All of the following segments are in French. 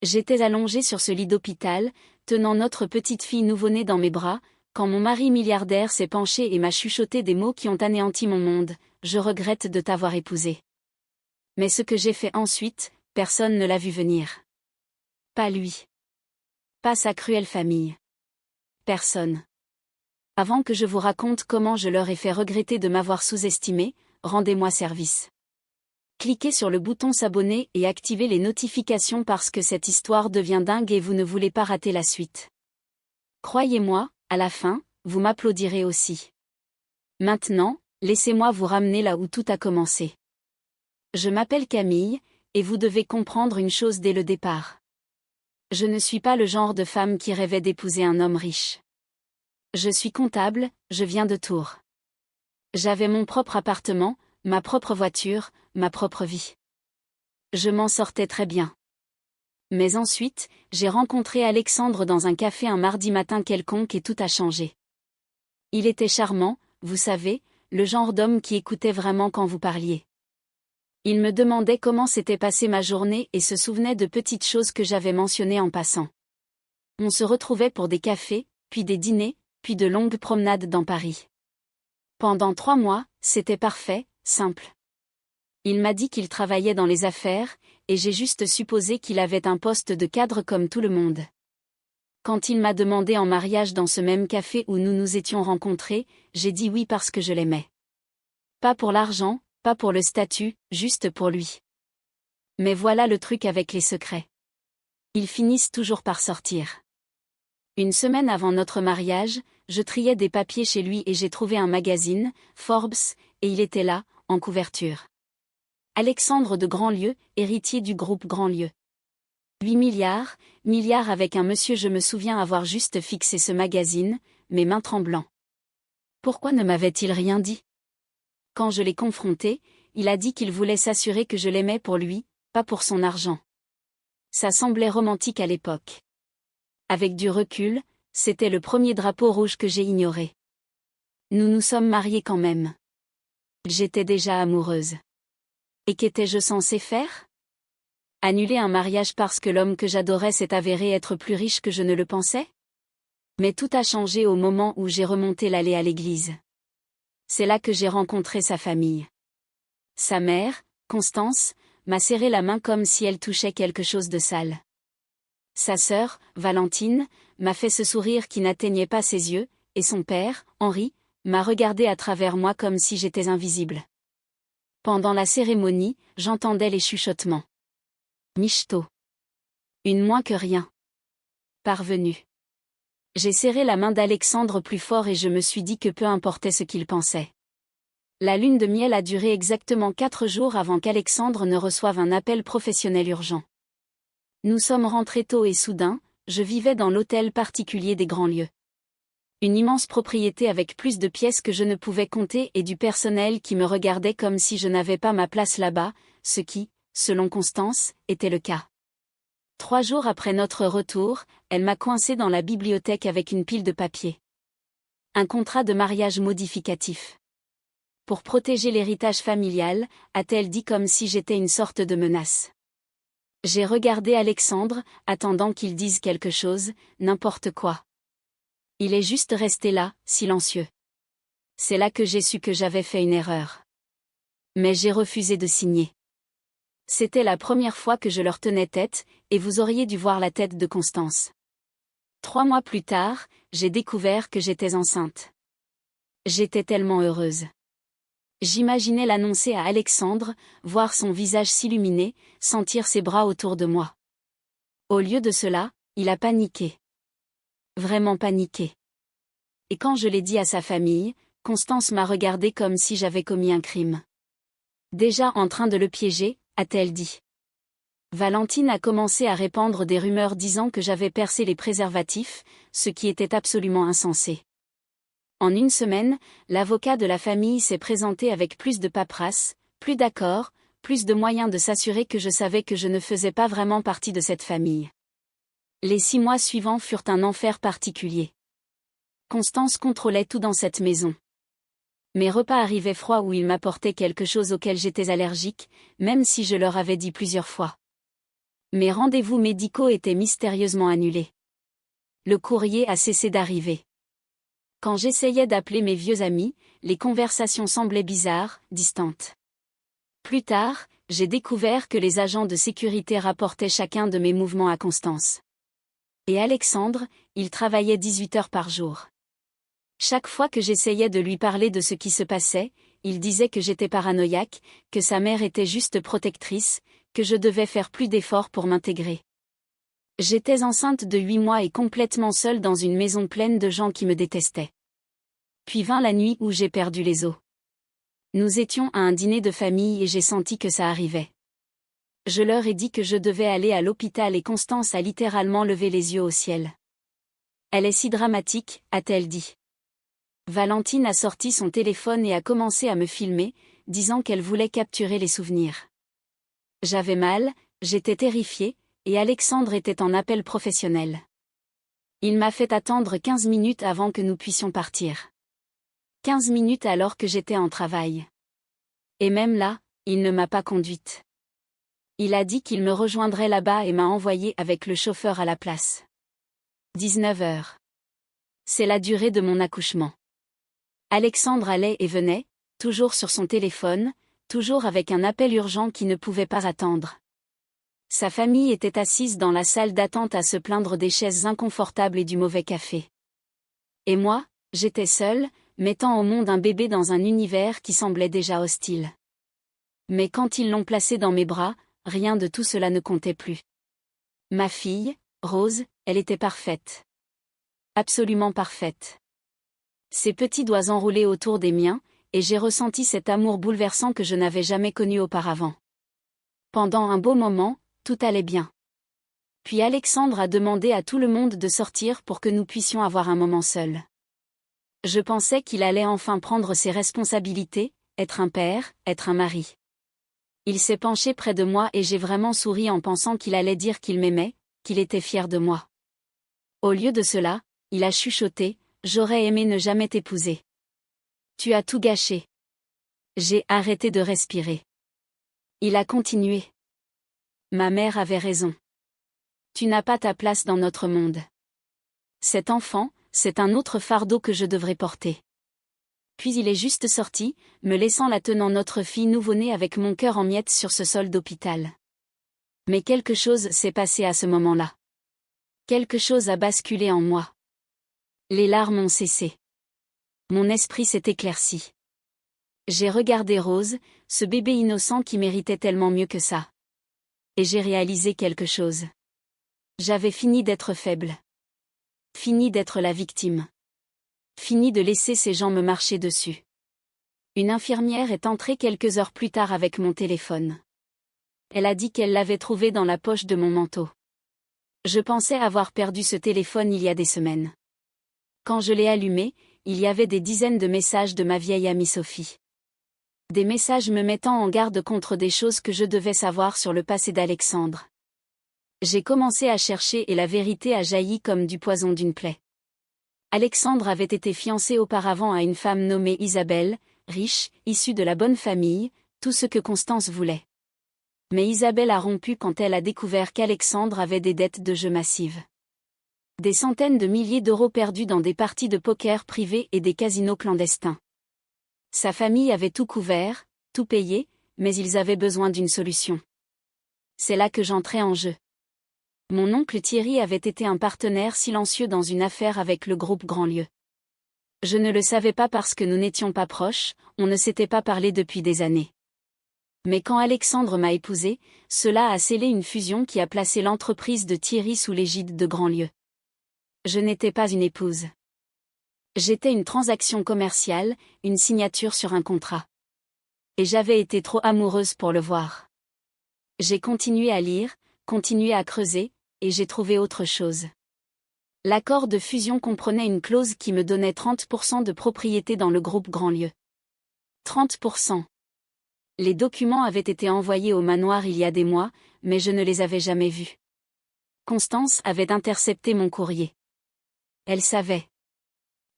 J'étais allongée sur ce lit d'hôpital, tenant notre petite fille nouveau-née dans mes bras, quand mon mari milliardaire s'est penché et m'a chuchoté des mots qui ont anéanti mon monde. Je regrette de t'avoir épousée. Mais ce que j'ai fait ensuite, personne ne l'a vu venir. Pas lui. Pas sa cruelle famille. Personne. Avant que je vous raconte comment je leur ai fait regretter de m'avoir sous-estimé, rendez-moi service. Cliquez sur le bouton s'abonner et activez les notifications parce que cette histoire devient dingue et vous ne voulez pas rater la suite. Croyez-moi, à la fin, vous m'applaudirez aussi. Maintenant, laissez-moi vous ramener là où tout a commencé. Je m'appelle Camille, et vous devez comprendre une chose dès le départ. Je ne suis pas le genre de femme qui rêvait d'épouser un homme riche. Je suis comptable, je viens de Tours. J'avais mon propre appartement, ma propre voiture, ma propre vie. Je m'en sortais très bien. Mais ensuite, j'ai rencontré Alexandre dans un café un mardi matin quelconque et tout a changé. Il était charmant, vous savez, le genre d'homme qui écoutait vraiment quand vous parliez. Il me demandait comment s'était passée ma journée et se souvenait de petites choses que j'avais mentionnées en passant. On se retrouvait pour des cafés, puis des dîners, puis de longues promenades dans Paris. Pendant 3 mois, c'était parfait, simple. Il m'a dit qu'il travaillait dans les affaires, et j'ai juste supposé qu'il avait un poste de cadre comme tout le monde. Quand il m'a demandé en mariage dans ce même café où nous nous étions rencontrés, j'ai dit oui parce que je l'aimais. Pas pour l'argent, pas pour le statut, juste pour lui. Mais voilà le truc avec les secrets. Ils finissent toujours par sortir. Une semaine avant notre mariage, je triais des papiers chez lui et j'ai trouvé un magazine, Forbes, et il était là, en couverture. Alexandre de Grandlieu, héritier du groupe Grandlieu. 8 milliards, milliards avec un monsieur. Je me souviens avoir juste fixé ce magazine, mes mains tremblant. Pourquoi ne m'avait-il rien dit? Quand je l'ai confronté, il a dit qu'il voulait s'assurer que je l'aimais pour lui, pas pour son argent. Ça semblait romantique à l'époque. Avec du recul, c'était le premier drapeau rouge que j'ai ignoré. Nous nous sommes mariés quand même. J'étais déjà amoureuse. Et qu'étais-je censée faire? Annuler un mariage parce que l'homme que j'adorais s'est avéré être plus riche que je ne le pensais? Mais tout a changé au moment où j'ai remonté l'allée à l'église. C'est là que j'ai rencontré sa famille. Sa mère, Constance, m'a serré la main comme si elle touchait quelque chose de sale. Sa sœur, Valentine, m'a fait ce sourire qui n'atteignait pas ses yeux, et son père, Henri, m'a regardé à travers moi comme si j'étais invisible. Pendant la cérémonie, j'entendais les chuchotements. Michto. Une moins que rien. Parvenu. J'ai serré la main d'Alexandre plus fort et je me suis dit que peu importait ce qu'il pensait. La lune de miel a duré exactement 4 jours avant qu'Alexandre ne reçoive un appel professionnel urgent. Nous sommes rentrés tôt et soudain, je vivais dans l'hôtel particulier des Grandlieux. Une immense propriété avec plus de pièces que je ne pouvais compter et du personnel qui me regardait comme si je n'avais pas ma place là-bas, ce qui, selon Constance, était le cas. 3 jours après notre retour, elle m'a coincé dans la bibliothèque avec une pile de papiers. Un contrat de mariage modificatif. Pour protéger l'héritage familial, a-t-elle dit comme si j'étais une sorte de menace. J'ai regardé Alexandre, attendant qu'il dise quelque chose, n'importe quoi. Il est juste resté là, silencieux. C'est là que j'ai su que j'avais fait une erreur. Mais j'ai refusé de signer. C'était la première fois que je leur tenais tête, et vous auriez dû voir la tête de Constance. 3 mois plus tard, j'ai découvert que j'étais enceinte. J'étais tellement heureuse. J'imaginais l'annoncer à Alexandre, voir son visage s'illuminer, sentir ses bras autour de moi. Au lieu de cela, il a paniqué. Vraiment paniqué. Et quand je l'ai dit à sa famille, Constance m'a regardé comme si j'avais commis un crime. Déjà en train de le piéger, a-t-elle dit. Valentine a commencé à répandre des rumeurs disant que j'avais percé les préservatifs, ce qui était absolument insensé. En une semaine, l'avocat de la famille s'est présenté avec plus de paperasse, plus d'accords, plus de moyens de s'assurer que je savais que je ne faisais pas vraiment partie de cette famille. Les 6 mois suivants furent un enfer particulier. Constance contrôlait tout dans cette maison. Mes repas arrivaient froids ou ils m'apportaient quelque chose auquel j'étais allergique, même si je leur avais dit plusieurs fois. Mes rendez-vous médicaux étaient mystérieusement annulés. Le courrier a cessé d'arriver. Quand j'essayais d'appeler mes vieux amis, les conversations semblaient bizarres, distantes. Plus tard, j'ai découvert que les agents de sécurité rapportaient chacun de mes mouvements à Constance. Et Alexandre, il travaillait 18 heures par jour. Chaque fois que j'essayais de lui parler de ce qui se passait, il disait que j'étais paranoïaque, que sa mère était juste protectrice, que je devais faire plus d'efforts pour m'intégrer. J'étais enceinte de 8 mois et complètement seule dans une maison pleine de gens qui me détestaient. Puis vint la nuit où j'ai perdu les os. Nous étions à un dîner de famille et j'ai senti que ça arrivait. Je leur ai dit que je devais aller à l'hôpital et Constance a littéralement levé les yeux au ciel. Elle est si dramatique, a-t-elle dit. Valentine a sorti son téléphone et a commencé à me filmer, disant qu'elle voulait capturer les souvenirs. J'avais mal, j'étais terrifiée, et Alexandre était en appel professionnel. Il m'a fait attendre 15 minutes avant que nous puissions partir. 15 minutes alors que j'étais en travail. Et même là, il ne m'a pas conduite. Il a dit qu'il me rejoindrait là-bas et m'a envoyé avec le chauffeur à la place. 19 heures. C'est la durée de mon accouchement. Alexandre allait et venait, toujours sur son téléphone, toujours avec un appel urgent qui ne pouvait pas attendre. Sa famille était assise dans la salle d'attente à se plaindre des chaises inconfortables et du mauvais café. Et moi, j'étais seule, mettant au monde un bébé dans un univers qui semblait déjà hostile. Mais quand ils l'ont placé dans mes bras, rien de tout cela ne comptait plus. Ma fille, Rose, elle était parfaite. Absolument parfaite. Ses petits doigts enroulés autour des miens, et j'ai ressenti cet amour bouleversant que je n'avais jamais connu auparavant. Pendant un beau moment, tout allait bien. Puis Alexandre a demandé à tout le monde de sortir pour que nous puissions avoir un moment seuls. Je pensais qu'il allait enfin prendre ses responsabilités, être un père, être un mari. Il s'est penché près de moi et j'ai vraiment souri en pensant qu'il allait dire qu'il m'aimait, qu'il était fier de moi. Au lieu de cela, il a chuchoté, « J'aurais aimé ne jamais t'épouser. Tu as tout gâché. » J'ai arrêté de respirer. Il a continué. Ma mère avait raison. Tu n'as pas ta place dans notre monde. Cet enfant, c'est un autre fardeau que je devrais porter. Puis il est juste sorti, me laissant la tenant notre fille nouveau-née avec mon cœur en miettes sur ce sol d'hôpital. Mais quelque chose s'est passé à ce moment-là. Quelque chose a basculé en moi. Les larmes ont cessé. Mon esprit s'est éclairci. J'ai regardé Rose, ce bébé innocent qui méritait tellement mieux que ça. Et j'ai réalisé quelque chose. J'avais fini d'être faible. Fini d'être la victime. Fini de laisser ces gens me marcher dessus. Une infirmière est entrée quelques heures plus tard avec mon téléphone. Elle a dit qu'elle l'avait trouvé dans la poche de mon manteau. Je pensais avoir perdu ce téléphone il y a des semaines. Quand je l'ai allumé, il y avait des dizaines de messages de ma vieille amie Sophie. Des messages me mettant en garde contre des choses que je devais savoir sur le passé d'Alexandre. J'ai commencé à chercher et la vérité a jailli comme du poison d'une plaie. Alexandre avait été fiancé auparavant à une femme nommée Isabelle, riche, issue de la bonne famille, tout ce que Constance voulait. Mais Isabelle a rompu quand elle a découvert qu'Alexandre avait des dettes de jeu massives. Des centaines de milliers d'euros perdus dans des parties de poker privées et des casinos clandestins. Sa famille avait tout couvert, tout payé, mais ils avaient besoin d'une solution. C'est là que j'entrais en jeu. Mon oncle Thierry avait été un partenaire silencieux dans une affaire avec le groupe Grandlieu. Je ne le savais pas parce que nous n'étions pas proches, on ne s'était pas parlé depuis des années. Mais quand Alexandre m'a épousée, cela a scellé une fusion qui a placé l'entreprise de Thierry sous l'égide de Grandlieu. Je n'étais pas une épouse. J'étais une transaction commerciale, une signature sur un contrat. Et j'avais été trop amoureuse pour le voir. J'ai continué à lire, continué à creuser, et j'ai trouvé autre chose. L'accord de fusion comprenait une clause qui me donnait 30% de propriété dans le groupe Grandlieu. 30%. Les documents avaient été envoyés au manoir il y a des mois, mais je ne les avais jamais vus. Constance avait intercepté mon courrier. Elle savait.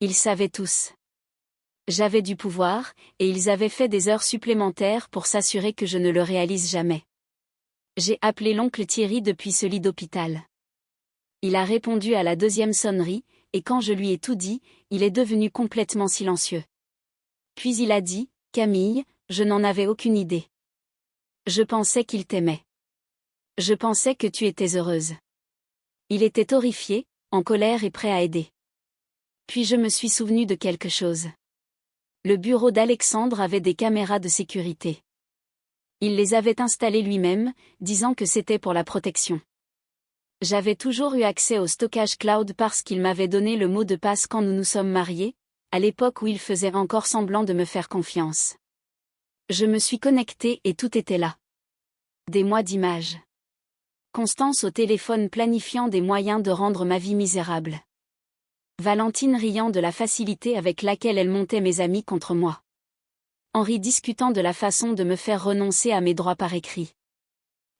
Ils savaient tous. J'avais du pouvoir, et ils avaient fait des heures supplémentaires pour s'assurer que je ne le réalise jamais. J'ai appelé l'oncle Thierry depuis ce lit d'hôpital. Il a répondu à la deuxième sonnerie, et quand je lui ai tout dit, il est devenu complètement silencieux. Puis il a dit, « Camille, je n'en avais aucune idée. Je pensais qu'il t'aimait. Je pensais que tu étais heureuse. » Il était horrifié, en colère et prêt à aider. Puis je me suis souvenu de quelque chose. Le bureau d'Alexandre avait des caméras de sécurité. Il les avait installées lui-même, disant que c'était pour la protection. J'avais toujours eu accès au stockage cloud parce qu'il m'avait donné le mot de passe quand nous nous sommes mariés, à l'époque où il faisait encore semblant de me faire confiance. Je me suis connectée et tout était là. Des mois d'images. Constance au téléphone planifiant des moyens de rendre ma vie misérable. Valentine riant de la facilité avec laquelle elle montait mes amis contre moi. Henri discutant de la façon de me faire renoncer à mes droits par écrit.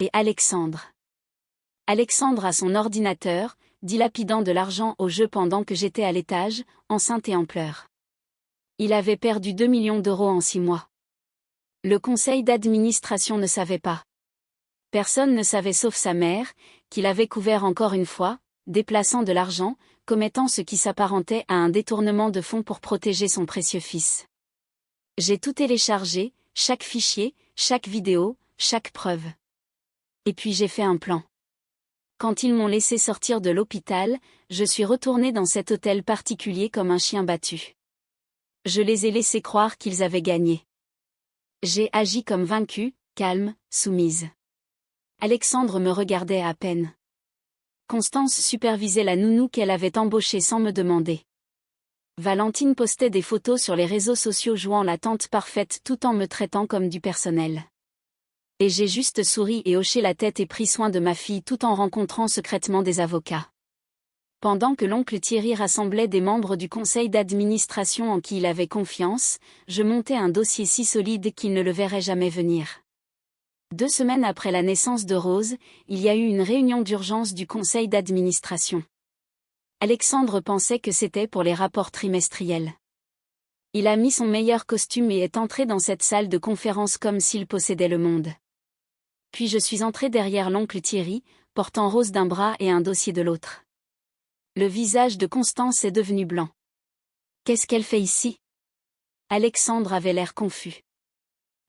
Et Alexandre. Alexandre à son ordinateur, dilapidant de l'argent au jeu pendant que j'étais à l'étage, enceinte et en pleurs. Il avait perdu 2 millions d'euros en 6 mois. Le conseil d'administration ne savait pas. Personne ne savait sauf sa mère, qu'il avait couvert encore une fois, déplaçant de l'argent, commettant ce qui s'apparentait à un détournement de fonds pour protéger son précieux fils. J'ai tout téléchargé, chaque fichier, chaque vidéo, chaque preuve. Et puis j'ai fait un plan. Quand ils m'ont laissé sortir de l'hôpital, je suis retournée dans cet hôtel particulier comme un chien battu. Je les ai laissés croire qu'ils avaient gagné. J'ai agi comme vaincue, calme, soumise. Alexandre me regardait à peine. Constance supervisait la nounou qu'elle avait embauchée sans me demander. Valentine postait des photos sur les réseaux sociaux jouant la tante parfaite tout en me traitant comme du personnel. Et j'ai juste souri et hoché la tête et pris soin de ma fille tout en rencontrant secrètement des avocats. Pendant que l'oncle Thierry rassemblait des membres du conseil d'administration en qui il avait confiance, je montais un dossier si solide qu'il ne le verrait jamais venir. 2 semaines après la naissance de Rose, il y a eu une réunion d'urgence du conseil d'administration. Alexandre pensait que c'était pour les rapports trimestriels. Il a mis son meilleur costume et est entré dans cette salle de conférence comme s'il possédait le monde. Puis je suis entrée derrière l'oncle Thierry, portant Rose d'un bras et un dossier de l'autre. Le visage de Constance est devenu blanc. Qu'est-ce qu'elle fait ici? Alexandre avait l'air confus.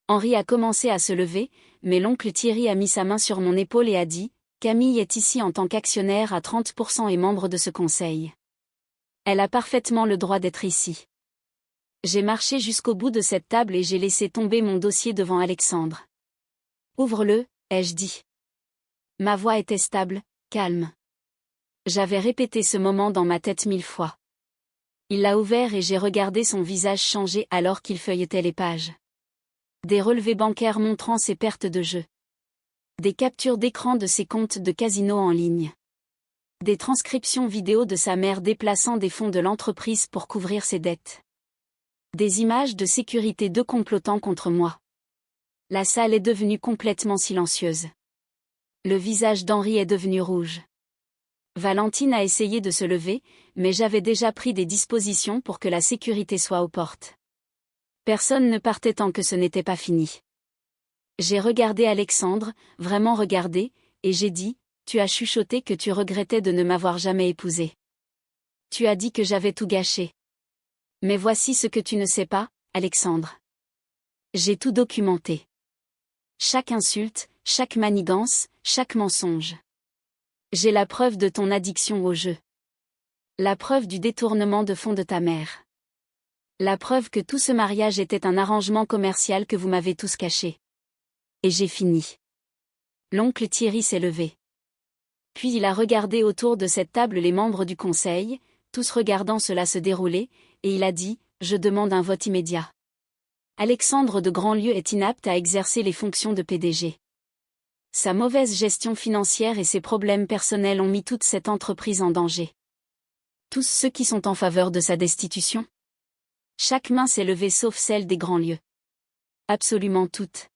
Henri a commencé à se lever, mais l'oncle Thierry a mis sa main sur mon épaule et a dit, « Camille est ici en tant qu'actionnaire à 30% et membre de ce conseil. Elle a parfaitement le droit d'être ici. » J'ai marché jusqu'au bout de cette table et j'ai laissé tomber mon dossier devant Alexandre. « Ouvre-le, ai-je dit. » Ma voix était stable, calme. J'avais répété ce moment dans ma tête 1000 fois. Il l'a ouvert et j'ai regardé son visage changer alors qu'il feuilletait les pages. Des relevés bancaires montrant ses pertes de jeu. Des captures d'écran de ses comptes de casino en ligne. Des transcriptions vidéo de sa mère déplaçant des fonds de l'entreprise pour couvrir ses dettes. Des images de sécurité de complotants contre moi. La salle est devenue complètement silencieuse. Le visage d'Henri est devenu rouge. Valentine a essayé de se lever, mais j'avais déjà pris des dispositions pour que la sécurité soit aux portes. Personne ne partait tant que ce n'était pas fini. J'ai regardé Alexandre, vraiment regardé, et j'ai dit, « Tu as chuchoté que tu regrettais de ne m'avoir jamais épousée. Tu as dit que j'avais tout gâché. Mais voici ce que tu ne sais pas, Alexandre. J'ai tout documenté. Chaque insulte, chaque manigance, chaque mensonge. J'ai la preuve de ton addiction au jeu. La preuve du détournement de fonds de ta mère. La preuve que tout ce mariage était un arrangement commercial que vous m'avez tous caché. Et j'ai fini. » L'oncle Thierry s'est levé. Puis il a regardé autour de cette table les membres du conseil, tous regardant cela se dérouler, et il a dit, « Je demande un vote immédiat. » Alexandre de Grandlieu est inapte à exercer les fonctions de PDG. Sa mauvaise gestion financière et ses problèmes personnels ont mis toute cette entreprise en danger. Tous ceux qui sont en faveur de sa destitution? Chaque main s'est levée sauf celle des Grandlieu. Absolument toutes.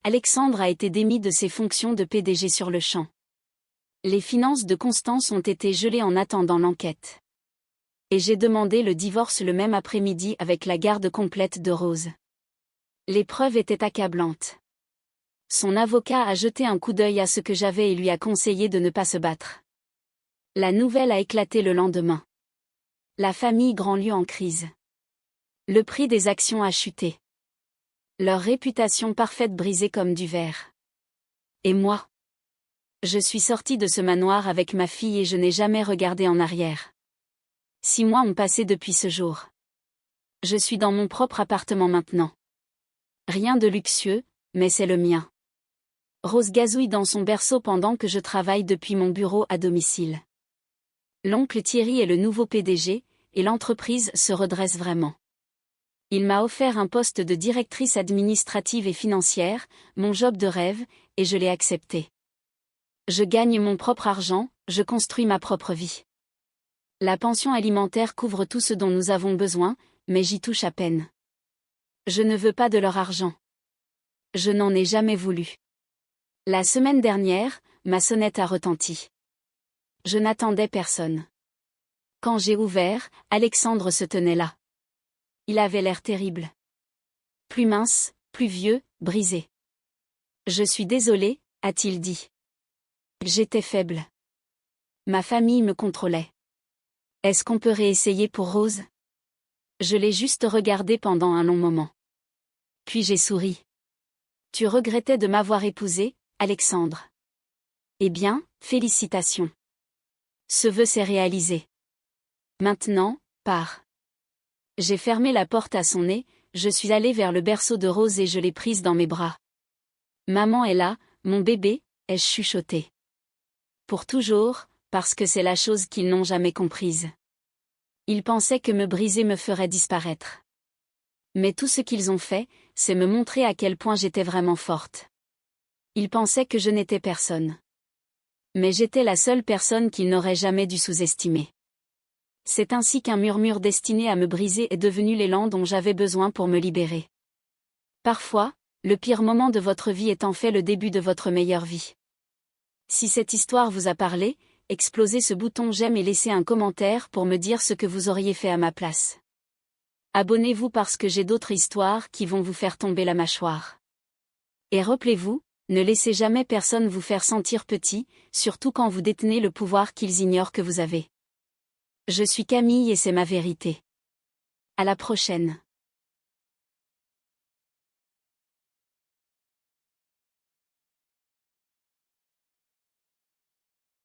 Alexandre a été démis de ses fonctions de PDG sur le champ. Les finances de Constance ont été gelées en attendant l'enquête. Et j'ai demandé le divorce le même après-midi avec la garde complète de Rose. Les preuves étaient accablantes. Son avocat a jeté un coup d'œil à ce que j'avais et lui a conseillé de ne pas se battre. La nouvelle a éclaté le lendemain. La famille Grandlieu en crise. Le prix des actions a chuté. Leur réputation parfaite brisée comme du verre. Et moi? Je suis sortie de ce manoir avec ma fille et je n'ai jamais regardé en arrière. 6 mois ont passé depuis ce jour. Je suis dans mon propre appartement maintenant. Rien de luxueux, mais c'est le mien. Rose gazouille dans son berceau pendant que je travaille depuis mon bureau à domicile. L'oncle Thierry est le nouveau PDG, et l'entreprise se redresse vraiment. Il m'a offert un poste de directrice administrative et financière, mon job de rêve, et je l'ai accepté. Je gagne mon propre argent, je construis ma propre vie. La pension alimentaire couvre tout ce dont nous avons besoin, mais j'y touche à peine. Je ne veux pas de leur argent. Je n'en ai jamais voulu. La semaine dernière, ma sonnette a retenti. Je n'attendais personne. Quand j'ai ouvert, Alexandre se tenait là. Il avait l'air terrible. Plus mince, plus vieux, brisé. Je suis désolé, a-t-il dit. J'étais faible. Ma famille me contrôlait. Est-ce qu'on peut réessayer pour Rose? Je l'ai juste regardé pendant un long moment. Puis j'ai souri. Tu regrettais de m'avoir épousé, Alexandre. Eh bien, félicitations. Ce vœu s'est réalisé. Maintenant, pars. J'ai fermé la porte à son nez, je suis allée vers le berceau de Rose et je l'ai prise dans mes bras. Maman est là, mon bébé, ai-je chuchoté. Pour toujours, parce que c'est la chose qu'ils n'ont jamais comprise. Ils pensaient que me briser me ferait disparaître. Mais tout ce qu'ils ont fait, c'est me montrer à quel point j'étais vraiment forte. Ils pensaient que je n'étais personne. Mais j'étais la seule personne qu'ils n'auraient jamais dû sous-estimer. C'est ainsi qu'un murmure destiné à me briser est devenu l'élan dont j'avais besoin pour me libérer. Parfois, le pire moment de votre vie est en fait le début de votre meilleure vie. Si cette histoire vous a parlé, explosez ce bouton j'aime et laissez un commentaire pour me dire ce que vous auriez fait à ma place. Abonnez-vous parce que j'ai d'autres histoires qui vont vous faire tomber la mâchoire. Et rappelez-vous, ne laissez jamais personne vous faire sentir petit, surtout quand vous détenez le pouvoir qu'ils ignorent que vous avez. Je suis Camille et c'est ma vérité. À la prochaine.